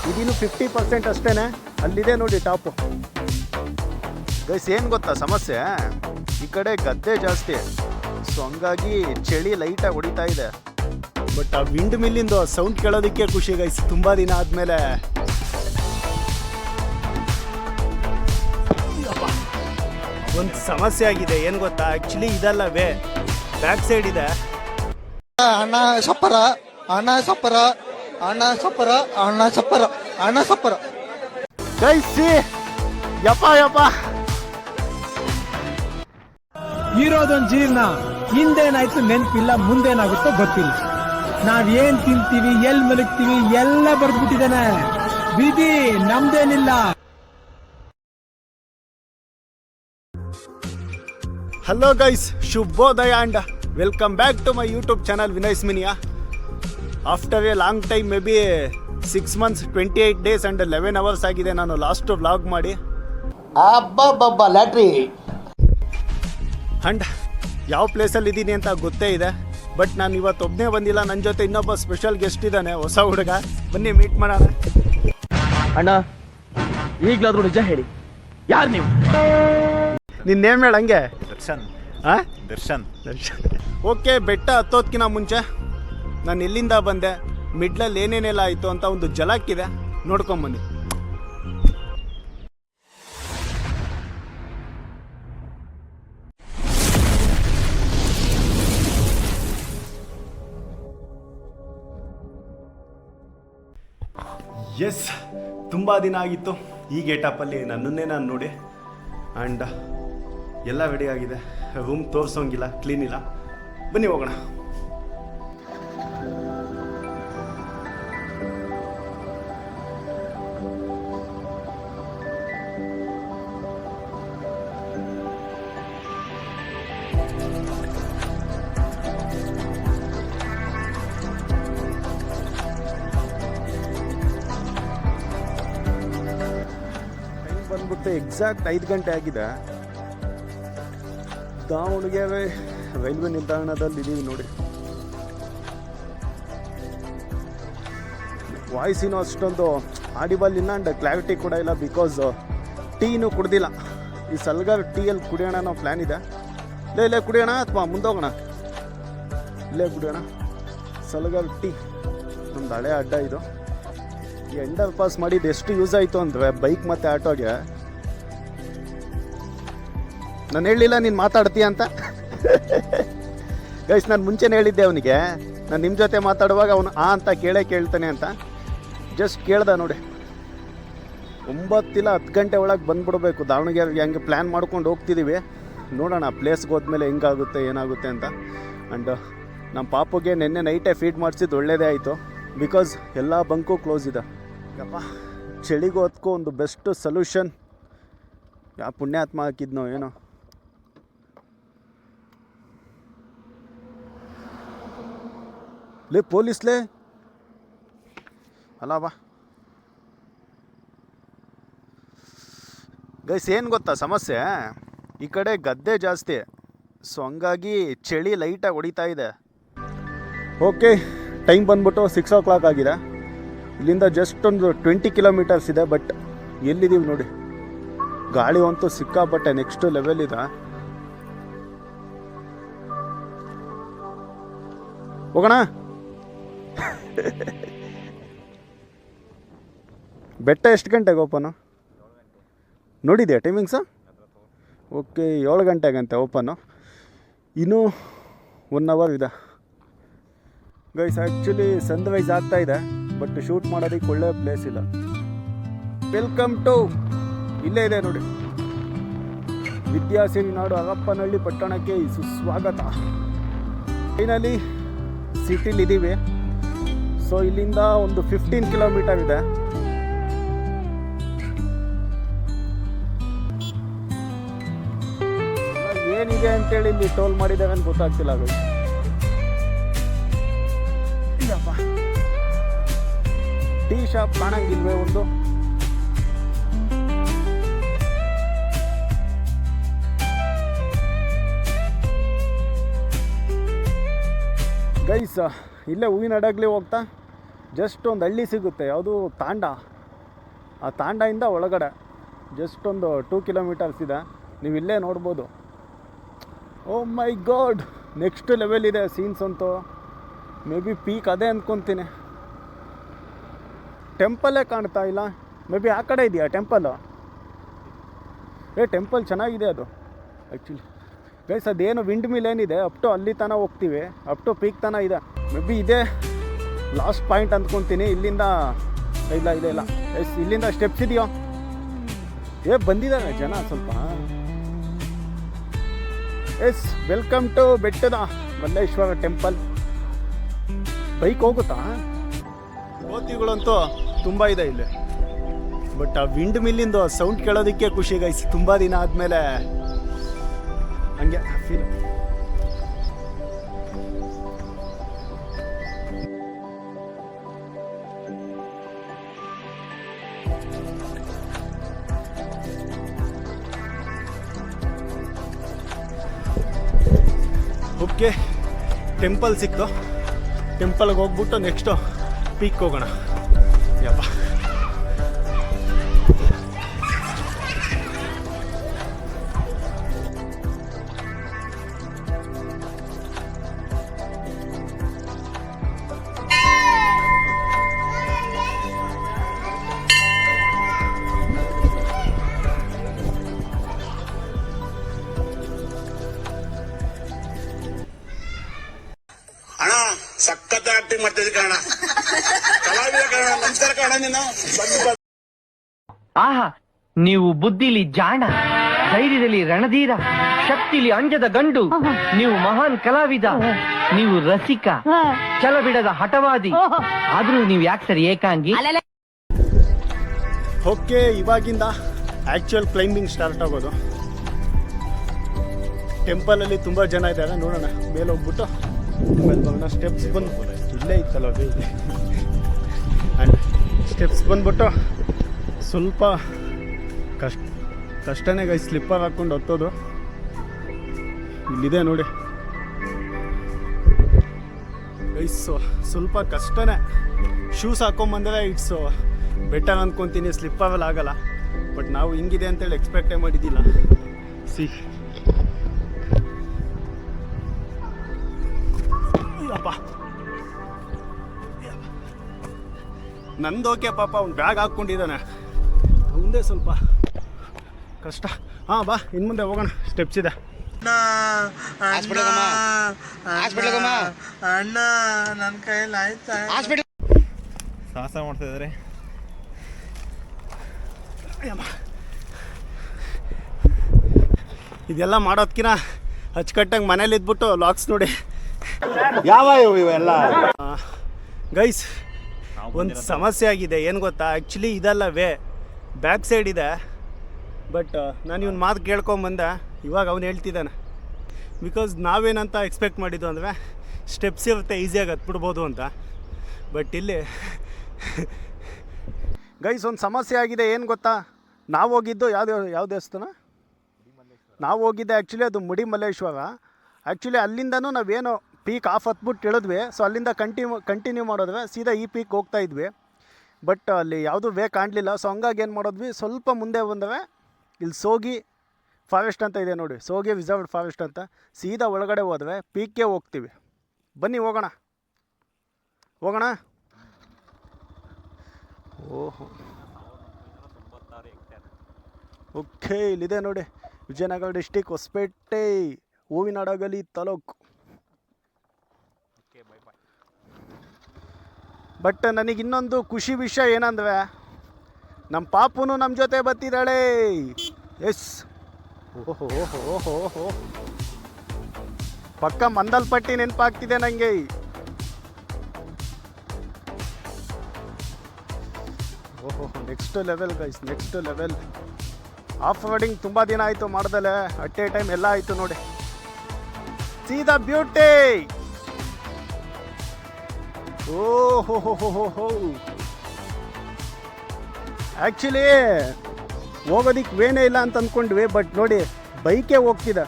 ಇದಿನ್ನು 50% ಅಷ್ಟೇ. ಅಲ್ಲಿದೆ ನೋಡಿ ಟಾಪು. ಗೈಸ್ ಏನು ಗೊತ್ತಾ ಸಮಸ್ಯೆ, ಈ ಕಡೆ ಗದ್ದೆ ಜಾಸ್ತಿ, ಸೊ ಹಂಗಾಗಿ ಚಳಿ ಲೈಟಾಗಿ ಹೊಡಿತಾ ಇದೆ. ಬಟ್ ಆ ವಿಂಡ್ ಮಿಲ್ಲಿಂದು ಸೌಂಡ್ ಕೇಳೋದಕ್ಕೆ ಖುಷಿ ಗೈಸ್, ತುಂಬ ದಿನ ಆದಮೇಲೆ. ಒಂದು ಸಮಸ್ಯೆ ಆಗಿದೆ, ಏನು ಗೊತ್ತಾ, ಆ್ಯಕ್ಚುಲಿ ಇದಲ್ಲವೇ ಬ್ಯಾಕ್ ಸೈಡ್ ಇದೆ. ಅಣ್ಣ ಸಪ್ಪರ ಅಣ್ಣ ಸಪ್ಪರ ಅಣ್ಣ ಸಪ್ಪರ ಅಣ್ಣ ಸಪ್ಪರ ಅಣ್ಣ ಸಪ್ಪರ ಗೈಸ್ ಯಪ್ಪ ಯಪ್ಪ, ಇರೋದೊಂದು ಜೀವನ, ಹಿಂದೇನಾಯ್ತು ನೆನಪಿಲ್ಲ, ಮುಂದೇನಾಗುತ್ತೋ ಗೊತ್ತಿಲ್ಲ. ನಾವ್ ಏನ್ ತಿಂತೀವಿ, ಎಲ್ ಮಲಗ್ತೀವಿ ಎಲ್ಲ ಬರ್ದ್ಬಿಟ್ಟಿದ್ದಾನೆ. ವಿಧಿ ನಮ್ದೇನಿಲ್ಲ. ಹಲೋ ಗೈಸ್, ಶುಭೋದಯ and welcome back to my YouTube channel Vinay's ಮಿನಿಯಾ. After a long time, maybe 6 months 28 days and 11 hours ಆಗಿದೆ ನಾನು ಲಾಸ್ಟ್ ವ್ಲಾಗ್ ಮಾಡಿ. ಅಬ್ಬಬ್ಬಬ್ಬ ಲ್ಯಾಟ್ರಿ. ಆ್ಯಂಡ್ ಯಾವ ಪ್ಲೇಸಲ್ಲಿ ಇದ್ದೀನಿ ಅಂತ ಗೊತ್ತೇ ಇದೆ, ಬಟ್ ನಾನು ಇವತ್ತು ಒಬ್ಬನೇ ಬಂದಿಲ್ಲ, ನನ್ನ ಜೊತೆ ಇನ್ನೊಬ್ಬ ಸ್ಪೆಷಲ್ ಗೆಸ್ಟ್ ಇದ್ದಾನೆ, ಹೊಸ ಹುಡುಗ. ಬನ್ನಿ ಮೀಟ್ ಮಾಡೋಣ. ಅಣ್ಣ ಈಗಲಾದ್ರೂ ನಿಜ ಹೇಳಿ, ಯಾರು ನೀವು? ನಿನ್ನ ನೇಮ್ ಹೇಳಂಗೆ. ದರ್ಶನ್. ಹಾಂ, ದರ್ಶನ್. ಓಕೆ, ಬೆಟ್ಟ ಹತ್ತೋದ್ಕಿಂತ ಮುಂಚೆ ನಾನು ಎಲ್ಲಿಂದ ಬಂದೆ, ಮಿಡ್ಲಲ್ಲಿ ಏನೇನೆಲ್ಲ ಆಯಿತು ಅಂತ ಒಂದು ಜಲಕ್ಕಿದೆ, ನೋಡ್ಕೊಂಬನ್ನಿ. ಎಸ್, ತುಂಬ ದಿನ ಆಗಿತ್ತು ಈ ಗೇಟಪ್ಪಲ್ಲಿ ನನ್ನನ್ನೇ ನಾನು ನೋಡಿ. ಆ್ಯಂಡ್ ಎಲ್ಲ ರೆಡಿ ಆಗಿದೆ, ರೂಮ್ ತೋರಿಸೋಂಗಿಲ್ಲ, ಕ್ಲೀನ್ ಇಲ್ಲ. ಬನ್ನಿ ಹೋಗೋಣ. ಬಂದ್ಬಿಟ್ಟು ಎಕ್ಸಾಕ್ಟ್ 5 ಗಂಟೆ ಆಗಿದೆ. ದಾವಣಗೆರೆ ರೈಲ್ವೆ ನಿಲ್ದಾಣದಲ್ಲಿ ಇದ್ದೀವಿ ನೋಡಿ. ವಾಯ್ಸಿನೂ ಅಷ್ಟೊಂದು ಆಡಿಬಲ್ ಇಲ್ಲ ಆ್ಯಂಡ್ ಕ್ಲಾರಿಟಿ ಕೂಡ ಇಲ್ಲ, ಬಿಕಾಸ್ ಟೀನೂ ಕುಡ್ದಿಲ್ಲ. ಈ ಸಲ್ಗರ್ ಟೀಯಲ್ಲಿ ಕುಡಿಯೋಣ ಅನ್ನೋ ಪ್ಲ್ಯಾನ್ ಇದೆ. ಇಲ್ಲೇ ಕುಡಿಯೋಣ ಅಥವಾ ಮುಂದೋಗೋಣ? ಇಲ್ಲೇ ಕುಡಿಯೋಣ. ಸಲ್ಗರ್ ಟೀ ಒಂದು ಹಳೆ ಅಡ್ಡ ಇದು. ಈ ಅಂಡರ್ ಪಾಸ್ ಮಾಡಿದ್ದು ಎಷ್ಟು ಯೂಸ್ ಆಯಿತು ಅಂದರೆ ಬೈಕ್ ಮತ್ತು ಆಟೋಗೆ. ನಾನು ಹೇಳಲಿಲ್ಲ ನೀನು ಮಾತಾಡ್ತೀಯ ಅಂತ. ಗೈಸ್, ನಾನು ಮುಂಚೆನೇ ಹೇಳಿದ್ದೆ ಅವನಿಗೆ, ನಾನು ನಿಮ್ಮ ಜೊತೆ ಮಾತಾಡುವಾಗ ಅವನು ಆ ಅಂತ ಕೇಳ್ತಾನೆ ಅಂತ. ಜಸ್ಟ್ ಕೇಳ್ದ ನೋಡಿ. 9 ಇಲ್ಲ 10 ಗಂಟೆ ಒಳಗೆ ಬಂದುಬಿಡ್ಬೇಕು ದಾವಣಗೆರೆಗೆ. ಹಂಗೆ ಪ್ಲ್ಯಾನ್ ಮಾಡ್ಕೊಂಡು ಹೋಗ್ತಿದ್ದೀವಿ. ನೋಡೋಣ ಪ್ಲೇಸ್ಗೆ ಹೋದ್ಮೇಲೆ ಹೆಂಗಾಗುತ್ತೆ ಏನಾಗುತ್ತೆ ಅಂತ. ಆ್ಯಂಡ್ ನಮ್ಮ ಪಾಪುಗೆ ನಿನ್ನೆ ನೈಟೇ ಫೀಡ್ ಮಾಡಿಸಿದ್ದು ಒಳ್ಳೇದೇ ಆಯಿತು, ಬಿಕಾಸ್ ಎಲ್ಲ ಬಂಕು ಕ್ಲೋಸ್ ಇದೆ. ಯಪ್ಪ, ಚಳಿಗೂ ಹೊತ್ಕೋ ಒಂದು ಬೆಸ್ಟ್ ಸೊಲ್ಯೂಷನ್. ಯಾವ ಪುಣ್ಯಾತ್ಮ ಹಾಕಿದ್ನೋ ಏನೋ. ಲೇ ಪೊಲೀಸ್ಲೇ ಅಲ್ಲ ಬಾ. ಗೈಸ್ ಏನು ಗೊತ್ತಾ ಸಮಸ್ಯೆ, ಈ ಕಡೆ ಗದ್ದೆ ಜಾಸ್ತಿ, ಸೊ ಹಂಗಾಗಿ ಚಳಿ ಲೈಟಾಗಿ ಹೊಡಿತಾ ಇದೆ. ಓಕೆ, ಟೈಮ್ ಬಂದ್ಬಿಟ್ಟು 6 o'clock ಆಗಿದೆ. ಇಲ್ಲಿಂದ ಜಸ್ಟ್ ಒಂದು 20 kilometers ಇದೆ. ಬಟ್ ಎಲ್ಲಿದ್ದೀವಿ ನೋಡಿ, ಗಾಳಿ ಅಂತೂ ಸಿಕ್ಕಾಪಟ್ಟೆ ನೆಕ್ಸ್ಟ್ ಲೆವೆಲ್ ಇದೆ. ಹೋಗೋಣ. ಬೆಟ್ಟ ಎಷ್ಟು ಗಂಟೆಗೆ ಓಪನು ನೋಡಿದ್ಯಾ ಟೈಮಿಂಗ್ಸು? Okay, 7 ಗಂಟೆಗಂತೆ open. ಇನ್ನೂ 1 hour ಇದೆ. ಗೈಸ್, ಆ್ಯಕ್ಚುಲಿ ಸನ್ರೈಸ್ ಆಗ್ತಾ ಇದೆ, ಬಟ್ ಶೂಟ್ ಮಾಡೋದಕ್ಕೆ ಒಳ್ಳೆಯ ಪ್ಲೇಸ್ ಇಲ್ಲ. ವೆಲ್ಕಮ್ ಟು, ಇಲ್ಲೇ ಇದೆ ನೋಡಿ, ವಿದ್ಯಾಸಿರಿ ನಾಡು ಅರಪ್ಪನಹಳ್ಳಿ ಪಟ್ಟಣಕ್ಕೆ ಸುಸ್ವಾಗತ. ಫೈನಲಿ ಸಿಟಿಲಿದ್ದೀವಿ. ಸೊ ಇಲ್ಲಿಂದ ಒಂದು 15 kilometers ಇದೆ. ಏನಿದೆ ಅಂತೇಳಿ ಇಲ್ಲಿ ಟೋಲ್ ಮಾಡಿದ್ದೇವೆ ಅಂತ ಗೊತ್ತಾಗ್ತಿಲ್ಲ. ಅದು ಇಲ್ಲಪ್ಪ, ಟೀ ಶಾಪ್ ಕಾಣಂಗಿಲ್ವೇ ಒಂದು? ಗೈಸ್, ಇಲ್ಲೇ ಹೂವಿನ ಹಡಗ್ಲಿ ಹೋಗ್ತಾ ಜಸ್ಟ್ ಒಂದು ಹಳ್ಳಿ ಸಿಗುತ್ತೆ, ಯಾವುದು ತಾಂಡ. ಆ ತಾಂಡದಿಂದ ಒಳಗಡೆ ಜಸ್ಟ್ ಒಂದು 2 ಕಿಲೋಮೀಟರ್ಸ್ ಇದೆ, ನೀವು ಇಲ್ಲೇ ನೋಡ್ಬೋದು. ಓ ಮೈ ಗಾಡ್, ನೆಕ್ಸ್ಟ್ ಲೆವೆಲ್ ಇದೆ ಸೀನ್ಸ್ ಅಂತೂ. ಮೇ ಬಿ ಪೀಕ್ ಅದೇ ಅಂದ್ಕೊತೀನಿ. ಟೆಂಪಲ್ಲೇ ಕಾಣ್ತಾ ಇಲ್ಲ, ಮೇ ಬಿ ಆ ಕಡೆ ಇದೆಯಾ ಟೆಂಪಲ್ಲು? ಟೆಂಪಲ್ ಚೆನ್ನಾಗಿದೆ ಅದು ಆ್ಯಕ್ಚುಲಿ ಗೈಸ್. ಅದೇನು ವಿಂಡ್ ಮಿಲ್ ಏನಿದೆ ಅಪ್ ಟು ಅಲ್ಲಿ ತನಕ ಹೋಗ್ತೀವಿ, ಅಪ್ ಟು ಪೀಕ್ ತನಕ ಇದೆ. ಮೇ ಬಿ ಇದೇ ಲಾಸ್ಟ್ ಪಾಯಿಂಟ್ ಅಂದ್ಕೊತೀನಿ. ಇಲ್ಲಿಂದ ಇಲ್ಲ ಎಸ್, ಇಲ್ಲಿಂದ ಸ್ಟೆಪ್ಸ್ ಇದೆಯೋ? ಬಂದಿದ್ದಾರೆ ಜನ ಸ್ವಲ್ಪ. ಎಸ್, ವೆಲ್ಕಮ್ ಟು ಬೆಟ್ಟದ ಮಲ್ಲೇಶ್ವರ ಟೆಂಪಲ್. ಬೈಕ್ ಹೋಗುತ್ತಾ? ಕೋತಿಗಳಂತೂ ತುಂಬ ಇದೆ ಇಲ್ಲಿ. ಬಟ್ ಆ ವಿಂಡ್ ಮಿಲ್ಲಿಂದು ಸೌಂಡ್ ಕೇಳೋದಕ್ಕೆ ಖುಷಿ ಗೈಸ್. ತುಂಬ ದಿನ ಆದಮೇಲೆ ಹಂಗೆ ಫೀಲ್. ಓಕೆ, ಟೆಂಪಲ್ ಸಿಕ್ತು. ಟೆಂಪಲ್ಗೆ ಹೋಗ್ಬಿಟ್ಟು ನೆಕ್ಸ್ಟು ಪೀಕ್ ಹೋಗೋಣ. ಯಪ್ಪ, ಅಣ್ಣ ಸಖತ್ ಆಕ್ಟಿಂಗ್ ಮಾಡ್ತಿದ್ದೆ ಕಣ, ಕಲಾವಿದ ಕಣ. ನಮಸ್ಕಾರ ಕಣ. ನೀನು ಆಹಾ, ನೀವು ಬುದ್ಧಿಲಿ ಜಾಣ, ಧೈರ್ಯದಲ್ಲಿ ರಣಧೀರ, ಶಕ್ತಿಲಿ ಅಂಜದ ಗಂಡು, ನೀವು ಮಹಾನ್ ಕಲಾವಿದ, ನೀವು ರಸಿಕ, ಛಲ ಬಿಡದ ಹಠವಾದಿ. ಆದ್ರೂ ನೀವು ಯಾಕೆ ಸರ್ ಏಕಾಂಗಿ? ಓಕೆ, ಇವಾಗಿಂದ ಆ್ಯಕ್ಚುಯಲ್ ಕ್ಲೈಂಬಿಂಗ್ ಸ್ಟಾರ್ಟ್ ಆಗೋದು. ಟೆಂಪಲಲ್ಲಿ ತುಂಬ ಜನ ಇದ್ದಾರೆ, ನೋಡೋಣ. ಮೇಲೆ ಹೋಗ್ಬಿಟ್ಟು ಆಮೇಲೆ ಬರೋಣ. ಸ್ಟೆಪ್ಸ್ ಬಂದು ಇಲ್ಲೇ ಇತ್ತಲ್ಲ ಅದು, ಇಲ್ಲಿ ಆ್ಯಂಡ್ ಸ್ಟೆಪ್ಸ್ ಬಂದ್ಬಿಟ್ಟು ಸ್ವಲ್ಪ ಕಷ್ಟನೇ ಗೈ. ಸ್ಲಿಪ್ಪರ್ ಹಾಕ್ಕೊಂಡು ಹತ್ತೋದು. ಇಲ್ಲಿದೆ ನೋಡಿ ಗೈಸ್, ಸ್ವಲ್ಪ ಕಷ್ಟನೇ. ಶೂಸ್ ಹಾಕೊಂಬಂದರೆ ಇಟ್ಸ್ ಬೆಟರ್ ಅಂದ್ಕೊತೀನಿ. ಸ್ಲಿಪ್ಪರಲ್ಲಿ ಆಗಲ್ಲ. ಬಟ್ ನಾವು ಹಿಂಗಿದೆ ಅಂತೇಳಿ ಎಕ್ಸ್ಪೆಕ್ಟೇ ಮಾಡಿದ್ದಿಲ್ಲ. ಸಿ ಅಪ್ಪ, ನಂದೋಕೆ ಪಾಪ ಅವ್ನು ಬ್ಯಾಗ್ ಹಾಕ್ಕೊಂಡಿದ್ದಾನೆ, ಮುಂದೆ ಸ್ವಲ್ಪ ಕಷ್ಟ. ಹಾಂ ಬಾ, ಇನ್ನು ಮುಂದೆ ಹೋಗೋಣ. ಸ್ಟೆಪ್ಸ್ ಇದೆ. ಅಣ್ಣ ನನ್ನ ಕೈಯಲ್ಲಿ ಆಯ್ತಾ? ಸಾಹಸ ಮಾಡ್ತಾ ಇದ್ದಾರೆ. ಇದೆಲ್ಲ ಮಾಡೋದ್ಕಿನ ಅಚ್ಚುಕಟ್ಟಾಗಿ ಮನೇಲಿ ಇದ್ಬಿಟ್ಟು ಲಾಕ್ಸ್ ನೋಡಿ. ಯಾವ ಇವೆಲ್ಲ ಗೈಸ್, ಒಂದು ಸಮಸ್ಯೆ ಆಗಿದೆ. ಏನು ಗೊತ್ತಾ, ಆ್ಯಕ್ಚುಲಿ ಇದೆಲ್ಲ ಬ್ಯಾಕ್ ಸೈಡ್ ಇದೆ. ಬಟ್ ನಾನು ಇವನ್ ಮಾತು ಕೇಳ್ಕೊಂಬಂದೆ. ಇವಾಗ ಅವ್ನು ಹೇಳ್ತಿದ್ದಾನೆ. ಬಿಕಾಸ್ ನಾವೇನಂತ ಎಕ್ಸ್ಪೆಕ್ಟ್ ಮಾಡಿದ್ದು ಅಂದರೆ ಸ್ಟೆಪ್ಸ್ ಇರುತ್ತೆ, ಈಸಿಯಾಗಿ ಹತ್ಬಿಡ್ಬೋದು ಅಂತ. ಬಟ್ ಇಲ್ಲಿ ಗೈಸ್ ಒಂದು ಸಮಸ್ಯೆ ಆಗಿದೆ. ಏನು ಗೊತ್ತಾ, ನಾವು ಹೋಗಿದ್ದು ಯಾವ ದೇವಸ್ಥಾನ ನಾವು ಹೋಗಿದ್ದೆ ಆ್ಯಕ್ಚುಲಿ ಅದು ಮುಡಿ ಮಲ್ಲೇಶ್ವರ. ಆ್ಯಕ್ಚುಲಿ ಅಲ್ಲಿಂದನೂ ನಾವೇನು ಪೀಕ್ ಆಫ್ ಹತ್ಬಿಟ್ಟು ಇಳಿದ್ವಿ. ಸೊ ಅಲ್ಲಿಂದ ಕಂಟಿನ್ಯೂ ಮಾಡಿದ್ವಿ, ಸೀದಾ ಈ ಪೀಕ್ ಹೋಗ್ತಾ ಇದ್ವಿ. ಬಟ್ ಅಲ್ಲಿ ಯಾವುದೂ ಕಾಣಲಿಲ್ಲ. ಸೊ ಹಂಗಾಗಿ ಏನು ಮಾಡಿದ್ವಿ, ಸ್ವಲ್ಪ ಮುಂದೆ ಬಂದವೆ. ಇಲ್ಲಿ ಸೋಗಿ ಫಾರೆಸ್ಟ್ ಅಂತ ಇದೆ ನೋಡಿ, ಸೋಗಿ ರಿಸರ್ವ್ಡ್ ಫಾರೆಸ್ಟ್ ಅಂತ. ಸೀದಾ ಒಳಗಡೆ ಹೋದ್ವಿ, ಪೀಕ್ಗೆ ಹೋಗ್ತೀವಿ. ಬನ್ನಿ ಹೋಗೋಣ. ಓಹೋ, ಓಕೆ, ಇಲ್ಲಿದೆ ನೋಡಿ, ವಿಜಯನಗರ ಡಿಸ್ಟಿಕ್, ಹೊಸಪೇಟೆ, ಹೂವಿನಡಗಲಿ ತಾಲೂಕು. ಬಟ್ ನನಗೆ ಇನ್ನೊಂದು ಖುಷಿ ವಿಷಯ ಏನಂದರೆ, ನಮ್ಮ ಪಾಪುನು ನಮ್ಮ ಜೊತೆ ಬರ್ತಿದ್ದಾಳೆ. ಎಸ್, ಓಹೋ ಓಹೋ ಓಹೋ ಓಹೋ, ಪಕ್ಕ ಮಂದಲ್ಪಟ್ಟಿ ನೆನಪಾಗ್ತಿದೆ ನನಗೆ. ಓಹೋ, next level guys, next level. Off roading ತುಂಬ ದಿನ ಆಯಿತು ಮಾಡ್ದಲೆ, ಅಟ್ ಎ ಟೈಮ್ ಎಲ್ಲ ಆಯಿತು ನೋಡಿ. ಸೀದಾ ಬ್ಯೂಟಿ. ಓಹೋ ಹೋ ಹೋ ಹೋ ಹೋ, ಆ್ಯಕ್ಚುಲಿ ಹೋಗೋದಿಕ್ಕೆ ವೇನೇ ಇಲ್ಲ ಅಂತ ಅಂದ್ಕೊಂಡ್ವಿ. ಬಟ್ ನೋಡಿ, ಬೈಕೇ ಹೋಗ್ತಿದೆ.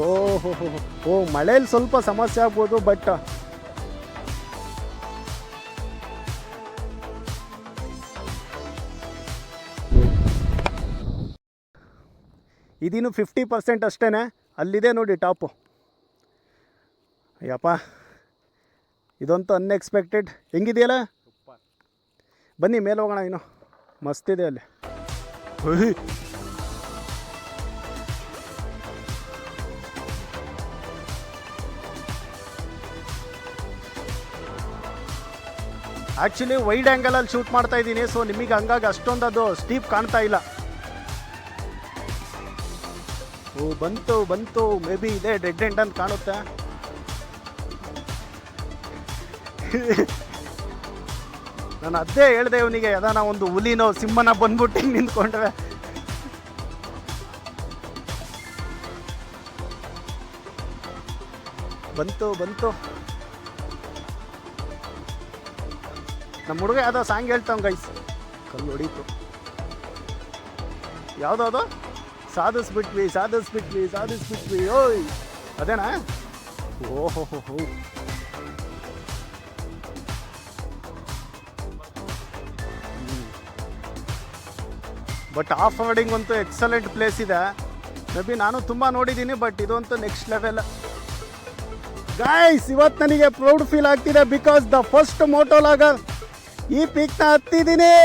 ಓಹೋ ಹೋ, ಮಳೇಲಿ ಸ್ವಲ್ಪ ಸಮಸ್ಯೆ ಆಗ್ಬೋದು. ಬಟ್ ಇದಿನ್ನು 50% ಅಷ್ಟೇ. ಅಲ್ಲಿದೆ ನೋಡಿ ಟಾಪು. ಅಯ್ಯಪ್ಪ, ಇದಂತೂ ಅನ್ಎಕ್ಸ್ಪೆಕ್ಟೆಡ್. ಹೆಂಗಿದೆಯಲ್ಲ, ಬನ್ನಿ ಮೇಲೆ ಹೋಗೋಣ. ಇನ್ನು ಮಸ್ತಿದೆ ಅಲ್ಲಿ. ಆ್ಯಕ್ಚುಲಿ ವೈಡ್ ಆ್ಯಂಗಲಲ್ಲಿ ಶೂಟ್ ಮಾಡ್ತಾ ಇದ್ದೀನಿ, ಸೊ ನಿಮಗೆ ಹಂಗಾಗಿ ಅಷ್ಟೊಂದು ಅದು ಸ್ಟೀಪ್ ಕಾಣ್ತಾ ಇಲ್ಲ. ಓ ಬಂತು ಮೇ ಬಿ ಇದೆ ಡೆಡ್ ಎಂಡ್ ಅಂತ ಕಾಣುತ್ತೆ. ನಾನು ಅದೇ ಹೇಳಿದೆ ಇವನಿಗೆ, ಯಾವ್ದಾನ ಒಂದು ಹುಲಿನೋ ಸಿಂಹನ ಬಂದ್ಬಿಟ್ಟು ಹಿಂಗೆ ನಿಂತ್ಕೊಂಡ್ರೆ. ಬಂತು ನಮ್ಮ ಹುಡುಗ ಯಾವುದೋ ಸಾಂಗ್ ಹೇಳ್ತಾವ ಗೈಸ್. ಕಲ್ಲು ಹೊಡೀತು. ಯಾವುದೋ ಸಾಧಿಸ್ಬಿಟ್ವಿ ಓಯ್, ಅದೇನಾ? ಓಹೋ. ಬಟ್ ಆಫ್ ರೋಡಿಂಗ್ ಅಂತೂ ಎಕ್ಸಲೆಂಟ್ ಪ್ಲೇಸ್ ಇದೆ. ಮೇ ಬಿ ನಾನು ತುಂಬ ನೋಡಿದ್ದೀನಿ, ಬಟ್ ಇದಂತೂ ನೆಕ್ಸ್ಟ್ ಲೆವೆಲ್ ಗೈಸ್. ಇವತ್ತು ನನಗೆ ಪ್ರೌಡ್ ಫೀಲ್ ಆಗ್ತಿದೆ, ಬಿಕಾಸ್ ದ ಫಸ್ಟ್ ಮೋಟೋಲಾಗರ್ ಈ ಪೀಕ್ನ ಹತ್ತಿದ್ದೀನಿ.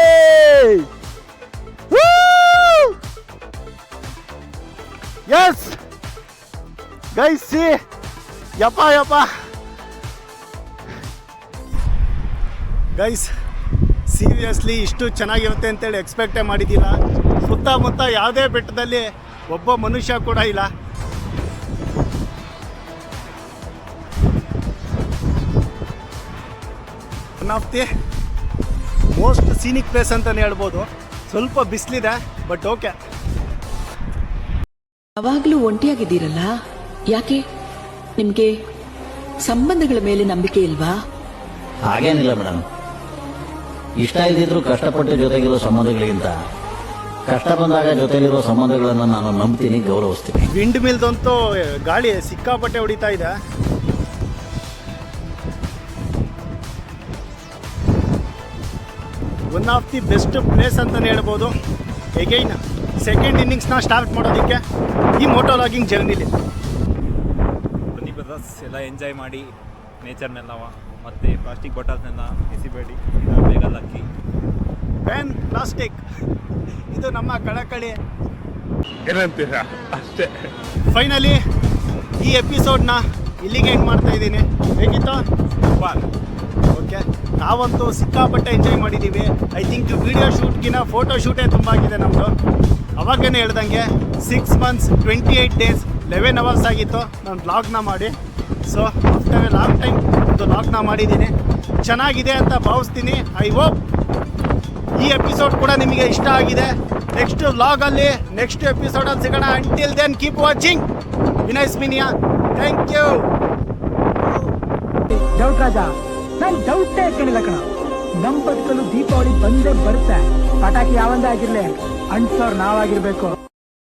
ಎಸ್ ಗೈಸ್, ಸಿ ಯಪ್ಪ ಗೈಸ್, ಸೀರಿಯಸ್ಲಿ ಇಷ್ಟು ಚೆನ್ನಾಗಿರುತ್ತೆ ಅಂತೇಳಿ ಎಕ್ಸ್ಪೆಕ್ಟೇ ಮಾಡಿದ್ದಿಲ್ಲ. ಸುತ್ತಮುತ್ತ ಯಾವುದೇ ಬೆಟ್ಟದಲ್ಲಿ ಒಬ್ಬ ಮನುಷ್ಯ ಕೂಡ ಇಲ್ಲ. One of the most scenic place ಅಂತಲೇ ಹೇಳ್ಬೋದು. ಸ್ವಲ್ಪ ಬಿಸಿಲಿದೆ, ಬಟ್ ಓಕೆ. ಯಾವಾಗ್ಲೂ ಒಂಟಿಯಾಗಿದ್ದೀರಲ್ಲ, ಯಾಕೆ? ನಿಮ್ಗೆ ಸಂಬಂಧಗಳ ಮೇಲೆ ನಂಬಿಕೆ ಇಲ್ವಾ? ಹಾಗೇನಿಲ್ಲ ಮೇಡಮ್. ಇಷ್ಟ ಇದ್ದಿದ್ರು ಕಷ್ಟಪಟ್ಟು ಜೊತೆಗಿರೋ ಸಂಬಂಧಗಳಿಗಿಂತ ಕಷ್ಟ ಬಂದಾಗ ಜೊತೆಲಿರೋ ಸಂಬಂಧಗಳನ್ನು ನಾನು ನಂಬ್ತೀನಿ, ಗೌರವಿಸ್ತೀನಿ. ವಿಂಡ್ ಮಿಲ್ದಂತೂ ಗಾಳಿ ಸಿಕ್ಕಾಪಟ್ಟೆ ಹೊಡಿತಾ ಇದೆ. One of the best place ಅಂತಲೇ ಹೇಳ್ಬೋದು. ಎಗೈನ್ ಸೆಕೆಂಡ್ ಇನ್ನಿಂಗ್ಸ್ನ ಸ್ಟಾರ್ಟ್ ಮಾಡೋದಕ್ಕೆ ಈ ಮೋಟೋ ಲಾಗಿಂಗ್ ಜರ್ನಿಲಿ ಬನ್ನಿ ಬ್ರದರ್ಸ್, ಎಲ್ಲ ಎಂಜಾಯ್ ಮಾಡಿ ನೇಚರ್ನೆಲ್ಲ. ಮತ್ತು ಪ್ಲಾಸ್ಟಿಕ್ ಬಾಟಲ್ಸ್ನೆಲ್ಲ ಎಸಿಬೇಡಿ, ಬೇಗಲ್ಲಿ ಹಾಕಿ. ಬ್ಯಾನ್ ಪ್ಲಾಸ್ಟಿಕ್, ಇದು ನಮ್ಮ ಕಳಕಳಿ. ಏನಂತೀರಾ ಅಷ್ಟೇ. ಫೈನಲಿ ಈ ಎಪಿಸೋಡ್ನ ಇಲ್ಲಿಗೆ ಎಂಡ್ ಮಾಡ್ತಾ ಇದ್ದೀನಿ. ಹೇಗಿತ್ತು? ಓಕೆ, ನಾವಂತೂ ಸಿಕ್ಕಾಪಟ್ಟೆ ಎಂಜಾಯ್ ಮಾಡಿದ್ದೀವಿ. ಐ ಥಿಂಕ್ ವಿಡಿಯೋ ಶೂಟ್ಗಿನ ಫೋಟೋ ಶೂಟೇ ತುಂಬ ಆಗಿದೆ ನಮ್ಮದು. ಅವಾಗೇ ಹೇಳ್ದಂಗೆ 6 months 28 days 11 hours ಆಗಿತ್ತು ನಾನು ಬ್ಲಾಗ್ನ ಮಾಡಿ. So after a long time ಒಂದು ಬ್ಲಾಗ್ನ ಮಾಡಿದ್ದೀನಿ. ಚೆನ್ನಾಗಿದೆ ಅಂತ ಭಾವಿಸ್ತೀನಿ. ಐ ಹೋಪ್ ಈ ಎಪಿಸೋಡ್ ಕೂಡ ನಿಮಗೆ ಇಷ್ಟ ಆಗಿದೆ. ನೆಕ್ಸ್ಟ್ ವ್ಲಾಗಲ್ಲಿ ನೆಕ್ಸ್ಟ್ ಎಪಿಸೋಡಲ್ಲಿ ಸಿಗೋಣ. Until then keep watching Vinay ಸ್ಮಿನಿಯಾ. Thank you. ಡೌಟ್ ರಾಜ, ನಾನು ಡೌಟೇ ಕೇಳಿಲ್ಲ ಕಣ. ನಮ್ಮ ಬದುಕಲು ದೀಪಾವಳಿ ಬಂದೇ ಬರುತ್ತೆ. ಪಟಾಕಿ ಯಾವಂದೇ ಆಗಿರ್ಲಿ, ಅಂಟ್ಸೋರ್ ನಾವಾಗಿರ್ಬೇಕು.